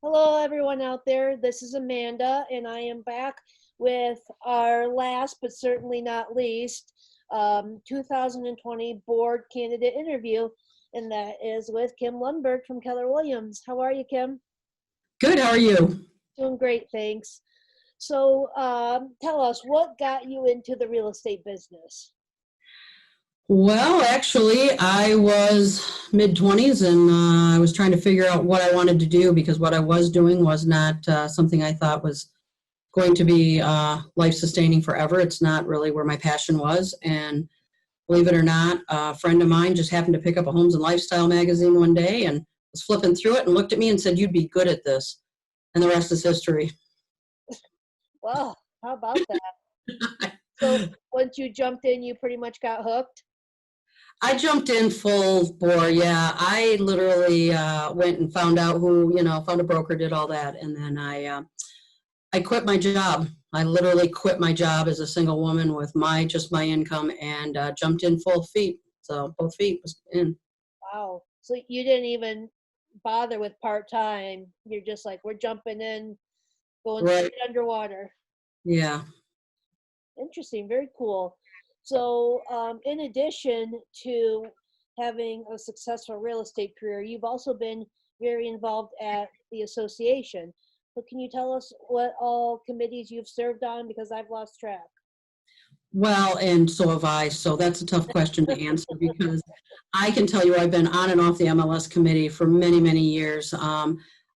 Hello, everyone out there. This is Amanda, and I am back with our last, but certainly not least, 2020 board candidate interview, and that is with Kim Lundberg from Keller Williams. How are you, Kim? Good, how are you? Doing great, thanks. So, tell us, what got you into the real estate business? Well, actually, I was mid-20s and I was trying to figure out what I wanted to do because what I was doing was not something I thought was going to be life-sustaining forever. It's not really where my passion was. And believe it or not, a friend of mine just happened to pick up a Homes and Lifestyle magazine one day and was flipping through it and looked at me and said, "You'd be good at this." And the rest is history. Well, how about that? So, once you jumped in, you pretty much got hooked? I jumped in full bore. Yeah, I literally went and found out found a broker, did all that, and then I quit my job. I literally quit my job as a single woman with just my income and jumped in full feet. So both feet was in. Wow. So you didn't even bother with part-time. You're just like, we're jumping in, going Right. straight underwater. Yeah. Interesting. Very cool. So, in addition to having a successful real estate career, you've also been very involved at the association. So can you tell us what all committees you've served on? Because I've lost track. Well, and so have I. So that's a tough question to answer because I can tell you I've been on and off the MLS committee for many, many years.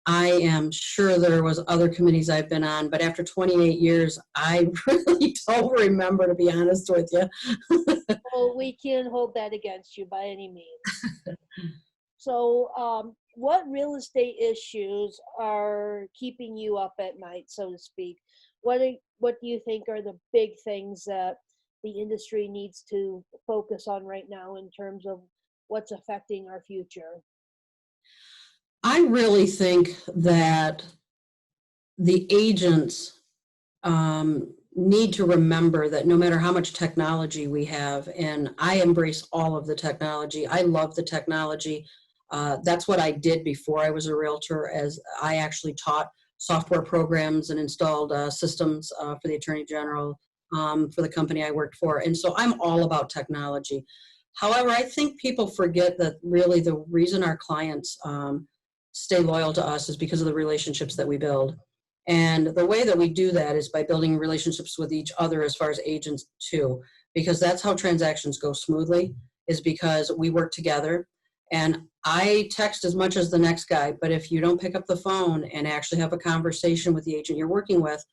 I am sure there was other committees I've been on, but after 28 years, I really don't remember, to be honest with you. Well, we can't hold that against you by any means. So, what real estate issues are keeping you up at night, so to speak? What do you think are the big things that the industry needs to focus on right now in terms of what's affecting our future? I really think that the agents need to remember that no matter how much technology we have, and I embrace all of the technology, I love the technology. That's what I did before I was a realtor, as I actually taught software programs and installed systems for the Attorney General for the company I worked for. And so I'm all about technology. However, I think people forget that really the reason our clients stay loyal to us is because of the relationships that we build. And the way that we do that is by building relationships with each other as far as agents too, because that's how transactions go smoothly, is because we work together. And I text as much as the next guy, but if you don't pick up the phone and actually have a conversation with the agent you're working with,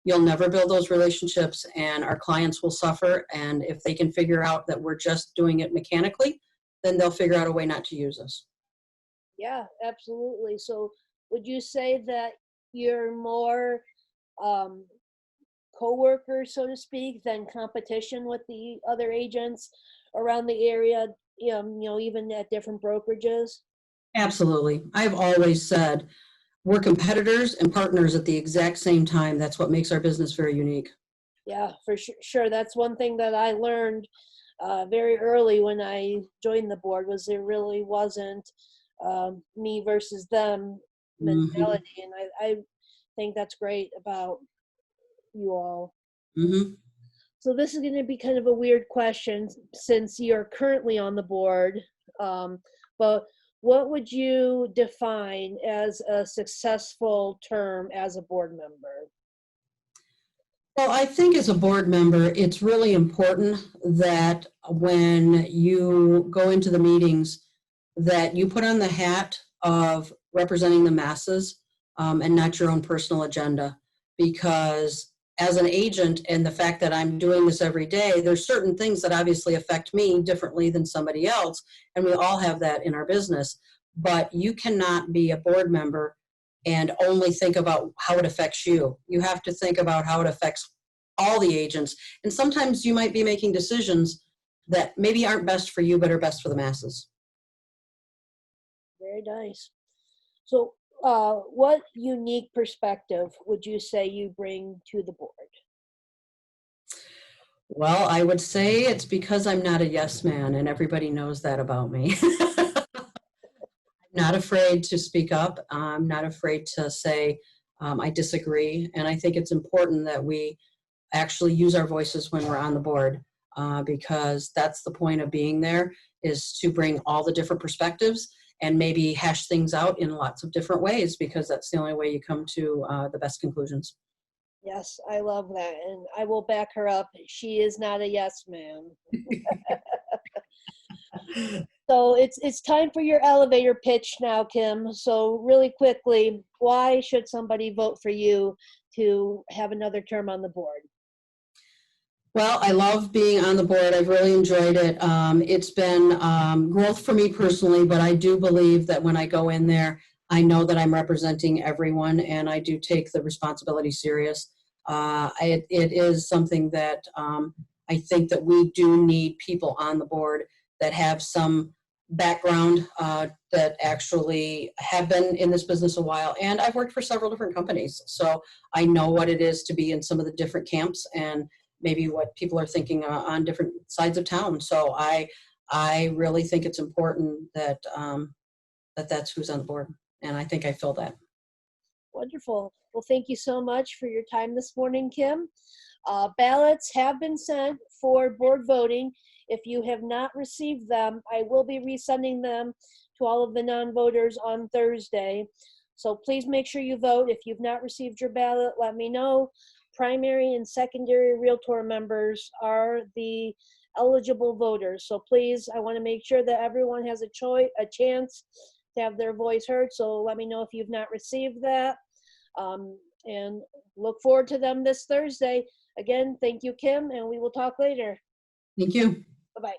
you'll never build those relationships and our clients will suffer. And if they can figure out that we're just doing it mechanically, then they'll figure out a way not to use us. Yeah, absolutely. So, would you say that you're more um, coworker, so to speak, than competition with the other agents around the area? Even at different brokerages. Absolutely. I've always said we're competitors and partners at the exact same time. That's what makes our business very unique. Yeah, for sure. That's one thing that I learned very early when I joined the board was there really wasn't me versus them Mm-hmm. mentality, and I think that's great about you all. Mm-hmm. So this is going to be kind of a weird question since you're currently on the board, but what would you define as a successful term as a board member? Well, I think as a board member, it's really important that when you go into the meetings, that you put on the hat of representing the masses and not your own personal agenda. Because as an agent, and the fact that I'm doing this every day, there's certain things that obviously affect me differently than somebody else, and we all have that in our business. But you cannot be a board member and only think about how it affects you. You have to think about how it affects all the agents. And sometimes you might be making decisions that maybe aren't best for you, but are best for the masses. Very nice. So, what unique perspective would you say you bring to the board? Well, I would say it's because I'm not a yes man, and everybody knows that about me. I'm not afraid to speak up. I'm not afraid to say, I disagree. And I think it's important that we actually use our voices when we're on the board, because that's the point of being there, is to bring all the different perspectives and maybe hash things out in lots of different ways, because that's the only way you come to the best conclusions. Yes, I love that. And I will back her up. She is not a yes man. So it's time for your elevator pitch now, Kim. So really quickly, why should somebody vote for you to have another term on the board? Well, I love being on the board. I've really enjoyed it. It's been growth for me personally, but I do believe that when I go in there, I know that I'm representing everyone, and I do take the responsibility serious. It is something that I think that we do need people on the board that have some background, that actually have been in this business a while. And I've worked for several different companies, so I know what it is to be in some of the different camps, and maybe what people are thinking on different sides of town. So I really think it's important that that's who's on the board, and I think I fill that. Wonderful. Well, thank you so much for your time this morning, Kim. Ballots have been sent for board voting. If you have not received them, I will be resending them to all of the non-voters on Thursday. So please make sure you vote. If you've not received your ballot, let me know. Primary and secondary Realtor members are the eligible voters. So please, I want to make sure that everyone has a chance to have their voice heard. So let me know if you've not received that. And look forward to them this Thursday. Again, thank you, Kim, and we will talk later. Thank you. Bye-bye.